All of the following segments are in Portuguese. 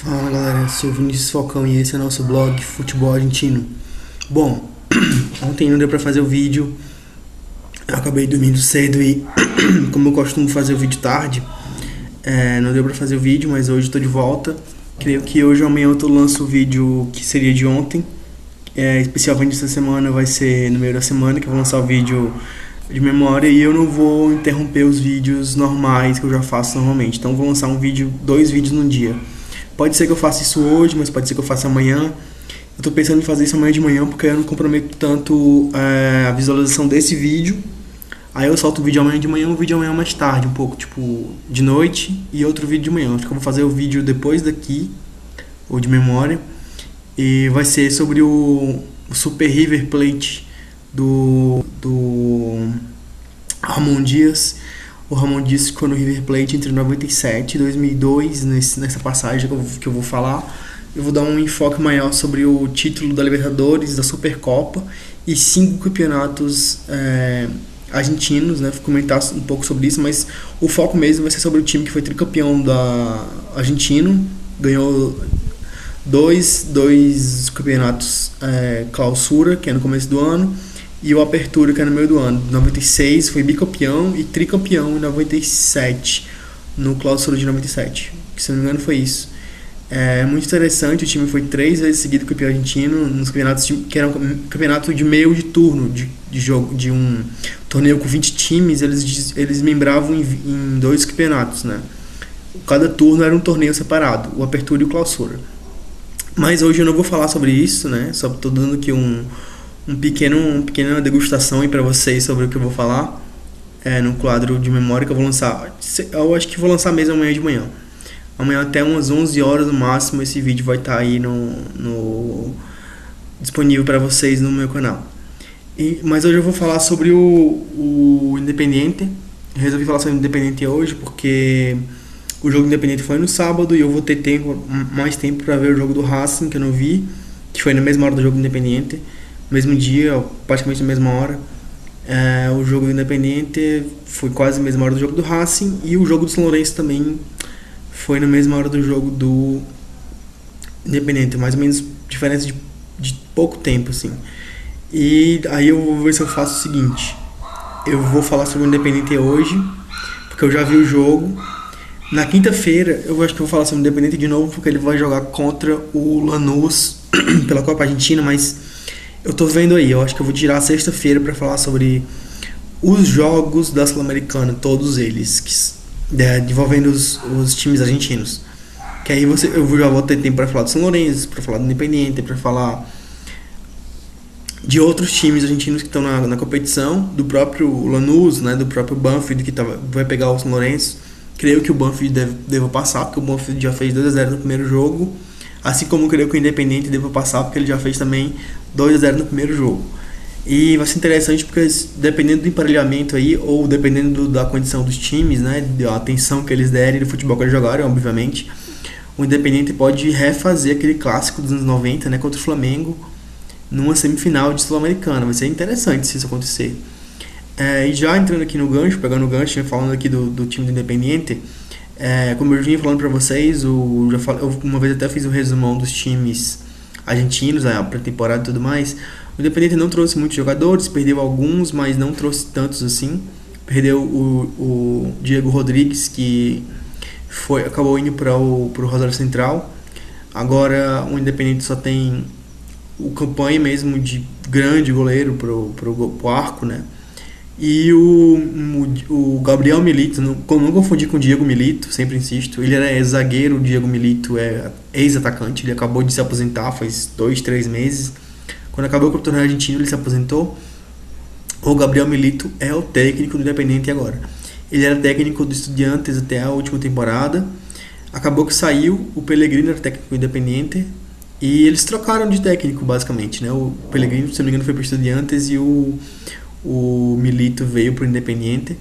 Fala galera, eu sou o Vinícius Falcão e esse é o nosso blog Futebol Argentino. Bom, ontem não deu pra fazer o vídeo, eu acabei dormindo cedo e como eu costumo fazer o vídeo tarde, não deu pra fazer o vídeo, mas hoje eu tô de volta. Creio que hoje ou amanhã eu lanço o vídeo que seria de ontem, especialmente essa semana vai ser no meio da semana que eu vou lançar o vídeo de memória e eu não vou interromper os vídeos normais que eu já faço normalmente. Então eu vou lançar dois vídeos num dia. Pode ser que eu faça isso hoje, mas pode ser que eu faça amanhã. Eu tô pensando em fazer isso amanhã de manhã porque eu não comprometo tanto a visualização desse vídeo. Aí eu solto o vídeo amanhã de manhã, um vídeo amanhã mais tarde, um pouco, tipo, de noite e outro vídeo de manhã. Acho que eu vou fazer o vídeo depois daqui, ou de memória. E vai ser sobre o Super River Plate do Ramon Dias. O Ramon Dias ficou no River Plate entre 97 e 2002, nessa passagem que eu vou falar. Eu vou dar um enfoque maior sobre o título da Libertadores, da Supercopa e 5 campeonatos argentinos, né? Vou comentar um pouco sobre isso, mas o foco mesmo vai ser sobre o time que foi tricampeão da argentino, ganhou dois campeonatos clausura, que é no começo do ano, e o Apertura, que é no meio do ano. Em 96 foi bicampeão e tricampeão em 97, no Clausura de 97, que se não me engano foi isso. É muito interessante, o time foi 3 vezes seguido campeão argentino, nos campeonatos que eram campeonato de meio de turno, de jogo, de um torneio com 20 times, eles membravam em 2 campeonatos, né? Cada turno era um torneio separado, o Apertura e o Clausura. Mas hoje eu não vou falar sobre isso, né? Só tô dando aqui uma pequena degustação aí pra vocês sobre o que eu vou falar no quadro de memória que eu vou lançar. Eu acho que vou lançar mesmo amanhã de manhã. Amanhã até umas 11 horas no máximo esse vídeo vai estar aí disponível para vocês no meu canal. Mas hoje eu vou falar sobre o Independiente. Resolvi falar sobre o Independiente hoje porque o jogo do Independiente foi no sábado e eu vou ter mais tempo para ver o jogo do Racing, que eu não vi, que foi na mesma hora do jogo do Independiente. Mesmo dia, praticamente na mesma hora. O jogo do Independiente foi quase na mesma hora do jogo do Racing e o jogo do São Lourenço também foi na mesma hora do jogo do Independiente, mais ou menos diferença de pouco tempo, assim. E aí eu vou ver se eu faço o seguinte: eu vou falar sobre o Independiente hoje, porque eu já vi o jogo. Na quinta-feira eu acho que eu vou falar sobre o Independiente de novo, porque ele vai jogar contra o Lanús pela Copa Argentina, mas eu tô vendo aí, eu acho que eu vou tirar a sexta-feira pra falar sobre os jogos da Sul-Americana, todos eles, envolvendo os times argentinos. Que aí eu já vou ter tempo pra falar do São Lourenço, pra falar do Independiente, pra falar de outros times argentinos que estão na competição, do próprio Lanús, né, do próprio Banfield que vai pegar o São Lourenço. Creio que o Banfield deva passar, porque o Banfield já fez 2-0 no primeiro jogo. Assim como eu creio que o Independiente deva passar, porque ele já fez também 2-0 no primeiro jogo. E vai ser interessante porque dependendo do emparelhamento aí, ou dependendo da condição dos times, né, da atenção que eles derem do futebol que eles jogarem, obviamente, o Independiente pode refazer aquele clássico dos anos 90, né, contra o Flamengo, numa semifinal de Sul-Americana. Vai ser interessante se isso acontecer. E já entrando aqui no gancho, pegando o gancho, falando aqui do time do Independiente, como eu vinha falando pra vocês, eu uma vez até fiz um resumão dos times argentinos, a pré-temporada e tudo mais. O Independiente não trouxe muitos jogadores, perdeu alguns, mas não trouxe tantos assim. Perdeu o Diego Rodrigues, que acabou indo para o Rosário Central. Agora o Independiente só tem o Campanha mesmo de grande goleiro pro arco, né? E o Gabriel Milito, não confundir com o Diego Milito, sempre insisto, ele era zagueiro, o Diego Milito é ex-atacante, ele acabou de se aposentar faz 2-3 meses. Quando acabou o torneio argentino ele se aposentou. O Gabriel Milito é o técnico do Independiente agora. Ele era técnico do Estudiantes até a última temporada, acabou que saiu, o Pellegrino era técnico do Independiente e eles trocaram de técnico basicamente, né? O Pellegrino, se não me engano, foi para o Estudiantes e o Milito veio para o Independiente.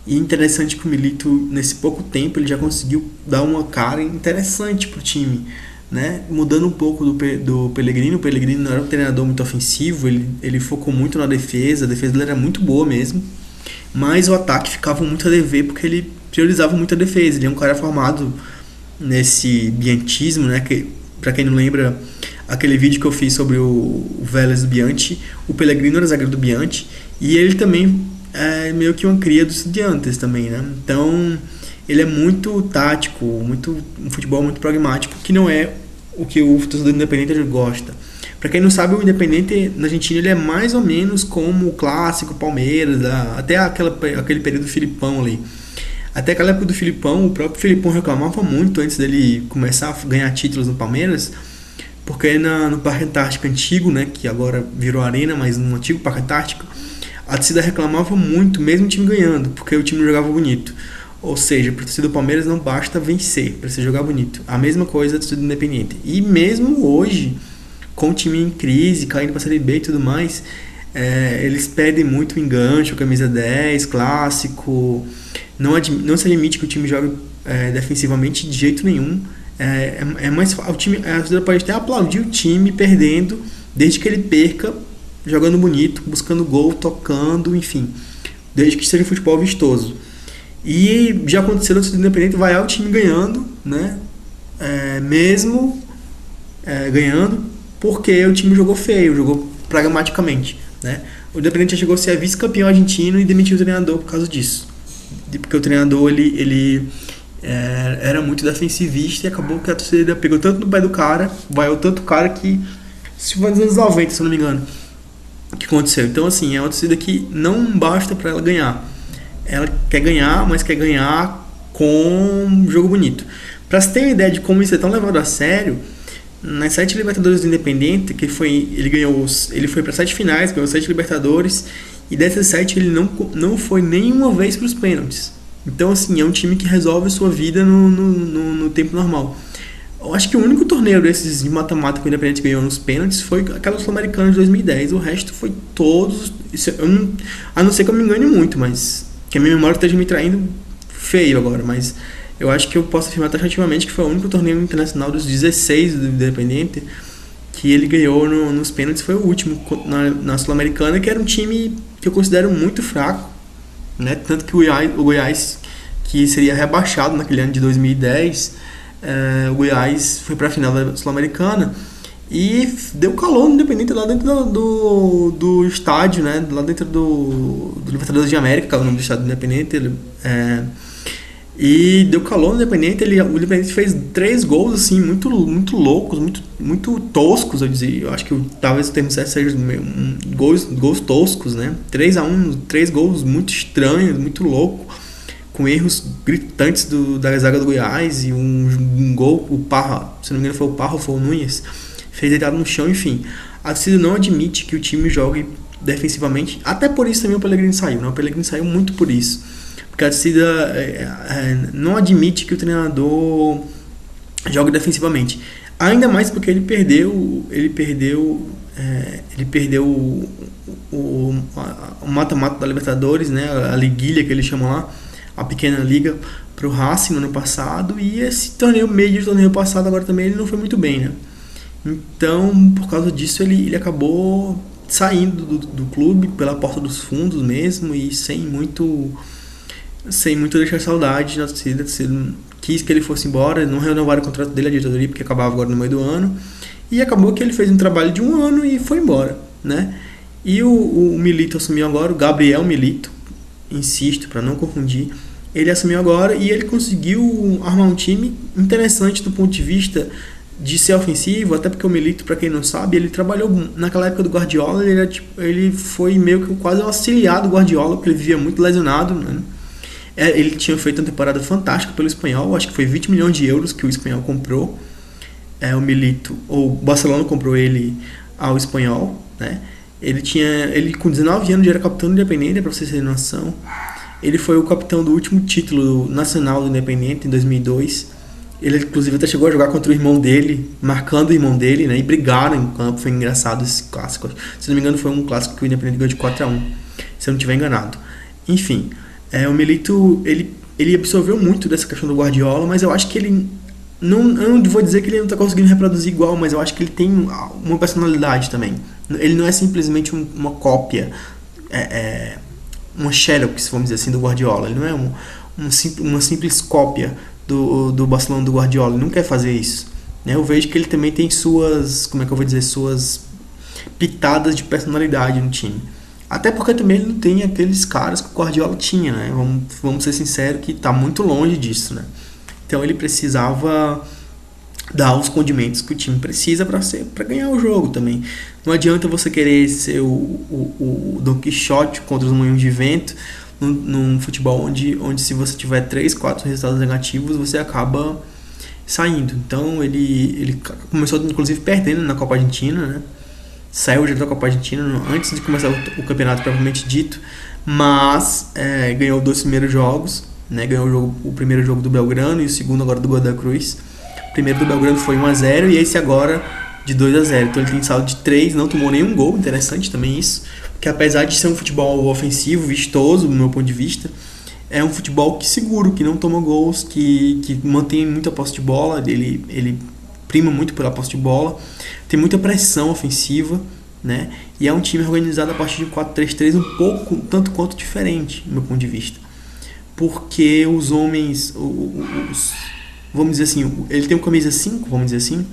E interessante que o Milito, nesse pouco tempo, ele já conseguiu dar uma cara interessante pro time, né? Mudando um pouco do Pellegrino. O Pellegrino não era um treinador muito ofensivo, ele focou muito na defesa, a defesa dele era muito boa mesmo, mas o ataque ficava muito a dever porque ele priorizava muito a defesa. Ele é um cara formado nesse biantismo, né? Que, para quem não lembra, aquele vídeo que eu fiz sobre o Vélez do Bianchi, o Pellegrino era zagueiro do Bianchi, e ele também é meio que uma cria dos Estudiantes também, né? Então, ele é muito tático, muito um futebol muito pragmático, que não é o que o torcedor do Independente gosta. Para quem não sabe, o Independente na Argentina ele é mais ou menos como o clássico Palmeiras, até aquele período do Filipão ali. Até aquela época do Filipão, o próprio Filipão reclamava muito antes dele começar a ganhar títulos no Palmeiras, porque no Parque Antártico antigo, né, que agora virou arena, mas no antigo Parque Antártico, a torcida reclamava muito, mesmo o time ganhando, porque o time não jogava bonito. Ou seja, para a torcida do Palmeiras não basta vencer, precisa jogar bonito. A mesma coisa da torcida do Independente. E mesmo hoje, com o time em crise, caindo para a Série B e tudo mais, eles pedem muito o enganche, camisa 10, clássico. Não se admite que o time jogue defensivamente de jeito nenhum. Mais o time, a torcida pode até aplaudir o time perdendo, desde que ele perca, jogando bonito, buscando gol, tocando, enfim, desde que seja um futebol vistoso. E já aconteceu no Independente vaiar o time ganhando, né? Mesmo ganhando, porque o time jogou feio, jogou pragmaticamente, né? O Independente já chegou a ser vice-campeão argentino e demitiu o treinador por causa disso, porque o treinador ele era muito defensivista e acabou que a torcida pegou tanto no pé do cara, vaiou tanto o cara que se foi nos anos 90, se eu não me engano, o que aconteceu. Então assim, é uma torcida que não basta para ela ganhar. Ela quer ganhar, mas quer ganhar com um jogo bonito. Para você ter uma ideia de como isso é tão levado a sério, nas 7 Libertadores do Independente, ele foi para 7 finais, ganhou 7 Libertadores, e dessas 7 ele não foi nenhuma vez para os pênaltis. Então assim, é um time que resolve a sua vida no tempo normal. Eu acho que o único torneio desses de mata-mata que o Independente ganhou nos pênaltis foi aquela Sul-Americana de 2010. O resto foi todos... a não ser que eu me engane muito, mas... que a minha memória esteja me traindo feio agora, mas eu acho que eu posso afirmar taxativamente que foi o único torneio internacional dos 16 do Independente que ele ganhou nos pênaltis, foi o último na Sul-Americana, que era um time que eu considero muito fraco, né? Tanto que o Goiás, que seria rebaixado naquele ano de 2010, o Goiás foi para a final da Sul-Americana e deu calor no Independente lá dentro do estádio, né? Lá dentro do Libertadores de América, que é o nome do estádio do Independente. E deu calor no Independente. O Independente fez 3 gols assim, muito, muito loucos, muito, muito toscos, eu dizer. Eu acho que talvez o termo certo seja gols toscos, né? 3-1, 3 gols muito estranhos, muito loucos, com erros gritantes da zaga do Goiás e um gol, o Parra, se não me engano foi o Parra ou foi o Nunes, fez deitado no chão. Enfim, a torcida não admite que o time jogue defensivamente, até por isso também o Pellegrino saiu, né? O Pellegrino saiu muito por isso, porque a torcida não admite que o treinador jogue defensivamente, ainda mais porque ele perdeu o mata-mata da Libertadores, né? A liguilha que eles chamam lá, a pequena liga, para o Racing no ano passado, e esse meio de torneio passado agora também ele não foi muito bem, né? Então, por causa disso, ele acabou saindo do clube pela porta dos fundos mesmo, e sem muito deixar saudade na torcida. Quis que ele fosse embora, não renovaram o contrato dele, a diretoria, porque acabava agora no meio do ano, e acabou que ele fez um trabalho de 1 ano e foi embora, né? E o Milito assumiu agora, o Gabriel Milito, insisto, para não confundir, ele assumiu agora e ele conseguiu armar um time interessante do ponto de vista de ser ofensivo, até porque o Milito, para quem não sabe, ele trabalhou naquela época do Guardiola, ele foi meio que quase um auxiliar do Guardiola, porque ele vivia muito lesionado, né? Ele tinha feito uma temporada fantástica pelo Espanhol, acho que foi 20 milhões de euros que o Espanhol comprou, o Milito, ou o Barcelona comprou ele ao Espanhol, né? Ele com 19 anos já era capitão do Independente, para vocês terem noção. Ele foi o capitão do último título nacional do Independente, em 2002. Ele, inclusive, até chegou a jogar contra o irmão dele, marcando o irmão dele, né? E brigaram em campo, foi engraçado esse clássico. Se não me engano, foi um clássico que o Independente ganhou de 4-1, se eu não estiver enganado. Enfim, o Milito, ele absorveu muito dessa questão do Guardiola, mas eu acho que ele... eu não vou dizer que ele não está conseguindo reproduzir igual, mas eu acho que ele tem uma personalidade também. Ele não é simplesmente uma cópia, uma xerox, vamos dizer assim, do Guardiola. Ele não é uma simples cópia do Barcelona do Guardiola, ele não quer fazer isso, né? Eu vejo que ele também tem suas, como é que eu vou dizer, suas pitadas de personalidade no time. Até porque também ele não tem aqueles caras que o Guardiola tinha, né? Vamos ser sinceros que está muito longe disso, né? Então ele precisava dar os condimentos que o time precisa para ganhar o jogo também. Não adianta você querer ser o Don Quixote contra os moinhos de vento num futebol onde se você tiver 3, 4 resultados negativos, você acaba saindo. Então ele começou inclusive perdendo na Copa Argentina, né? Saiu já da Copa Argentina antes de começar o campeonato propriamente dito, mas ganhou 2 primeiros jogos, né? Ganhou o primeiro jogo do Belgrano e o segundo agora do Godoy Cruz. O primeiro do Belgrano foi 1-0 e esse agora de 2-0. Então ele tem saldo de 3, não tomou nenhum gol, interessante também isso, porque apesar de ser um futebol ofensivo, vistoso do meu ponto de vista, é um futebol que seguro, que não toma gols, que mantém muita posse de bola, ele prima muito pela posse de bola, tem muita pressão ofensiva, né? E é um time organizado a partir de 4-3-3 um pouco, tanto quanto diferente, do meu ponto de vista. Porque os homens, vamos dizer assim, ele tem um camisa 5, vamos dizer assim,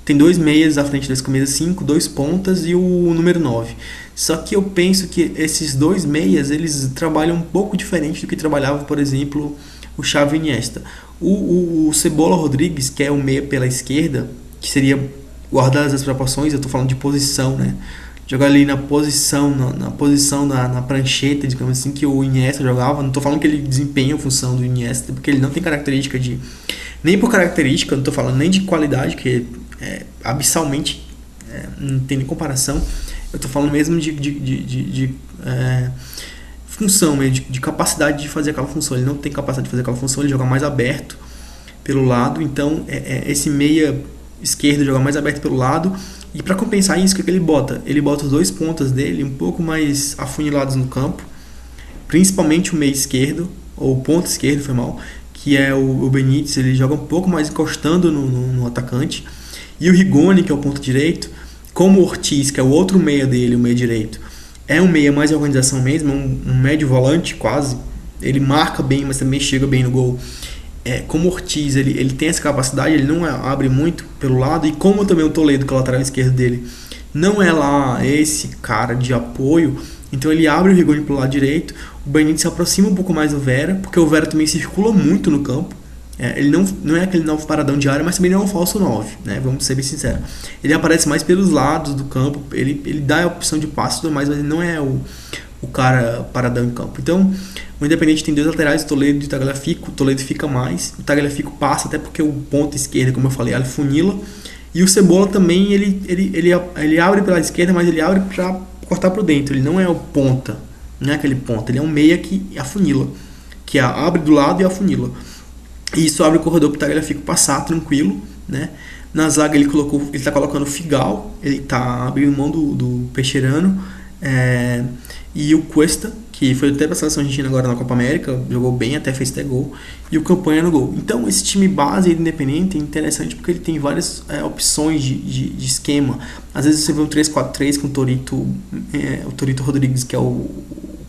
tem 2 meias à frente desse camisa 5, 2 pontas e o número 9. Só que eu penso que esses 2 meias, eles trabalham um pouco diferente do que trabalhava, por exemplo, o Xavi e Iniesta. O Cebola Rodrigues, que é o meia pela esquerda, que seria, guardadas as proporções, eu estou falando de posição, né? Jogar ali na posição, na prancheta, digamos assim, que o Iniesta jogava. Não estou falando que ele desempenha a função do Iniesta, porque ele não tem característica de... Nem por característica, não estou falando nem de qualidade, que abissalmente não tem nem comparação. Eu estou falando mesmo de função, de capacidade de fazer aquela função. Ele não tem capacidade de fazer aquela função, ele joga mais aberto pelo lado. Então, esse meia esquerdo joga mais aberto pelo lado. E para compensar isso, o que ele bota? Ele bota os 2 pontas dele um pouco mais afunilados no campo, principalmente o meio esquerdo, ou o ponto esquerdo, foi mal, que é o Benítez. Ele joga um pouco mais encostando no atacante. E o Rigoni, que é o ponto direito, como o Ortiz, que é o outro meia dele, o meia direito, é um meia mais de organização mesmo, um médio volante quase. Ele marca bem, mas também chega bem no gol. Como o Ortiz, ele tem essa capacidade, ele não abre muito pelo lado, e como também o Toledo, que é o lateral esquerdo dele, não é lá esse cara de apoio, então ele abre o Rigoni pelo lado direito. O Benítez se aproxima um pouco mais do Vera, porque o Vera também circula muito no campo. Ele não é aquele novo paradão de área, mas também não é um falso 9, né? Vamos ser bem sinceros. Ele aparece mais pelos lados do campo, ele dá a opção de passe e tudo mais, mas ele não é o cara paradão em campo. Então, o Independente tem 2 laterais, o Toledo e o Tagliafico. O Toledo fica mais, o Tagliafico passa, até porque o ponto esquerdo, como eu falei, ele funila. E o Cebola também, ele abre pela esquerda, mas ele abre para cortar por dentro. Ele não é o ponta, não é aquele ponta, ele é um meia que afunila, que abre do lado e afunila. E isso abre o corredor para o Tagliafico passar tranquilo, né? Na zaga ele está colocando o Figal, ele está abrindo mão do Peixerano, e o Cuesta, que foi até para a seleção argentina agora na Copa América, jogou bem, até fez até gol, e o Campanha no gol. Então esse time base do Independente é interessante porque ele tem várias opções de esquema. Às vezes você vê um 3-4-3 com o Torito Rodrigues, que é o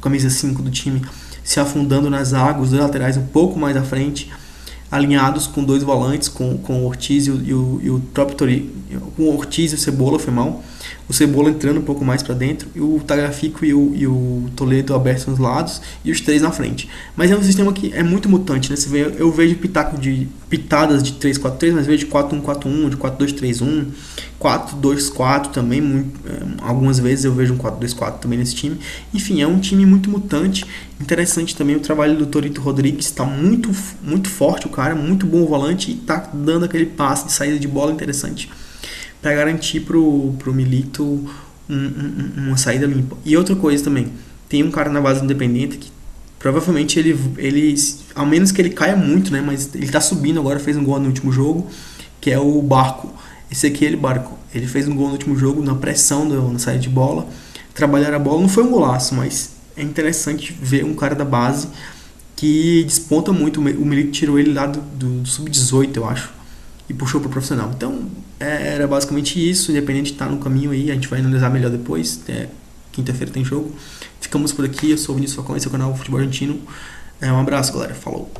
camisa 5 do time, se afundando na zaga, os 2 laterais um pouco mais à frente, alinhados com 2 volantes, com o Ortiz e o próprio Torito, com o Ortiz e o Cebola, foi mal. O Cebola entrando um pouco mais para dentro, e o Tagliafico e o Toledo abertos nos lados, e os 3 na frente. Mas é um sistema que é muito mutante, né? Eu vejo pitadas de 3-4-3, mas vejo de 4-1-4-1, de 4-2-3-1, 4-2-4 também. Algumas vezes eu vejo um 4-2-4 também nesse time. Enfim, é um time muito mutante. Interessante também o trabalho do Torito Rodrigues, está muito, muito forte o cara, muito bom volante, e está dando aquele passe de saída de bola interessante para garantir pro Milito uma saída limpa. E outra coisa também, tem um cara na base independente que provavelmente ele ao menos que ele caia muito, né, mas ele tá subindo agora, fez um gol no último jogo, que é o Barco. Esse aqui é ele, Barco. Ele fez um gol no último jogo na pressão na saída de bola, trabalhar a bola, não foi um golaço, mas é interessante ver um cara da base que desponta muito. O Milito tirou ele lá do sub-18, eu acho, e puxou pro profissional. Então, era basicamente isso. Independente tá no caminho aí, a gente vai analisar melhor depois. Quinta-feira tem jogo. Ficamos por aqui. Eu sou o Vinícius Falcão, esse é o canal Futebol Argentino. Um abraço, galera. Falou.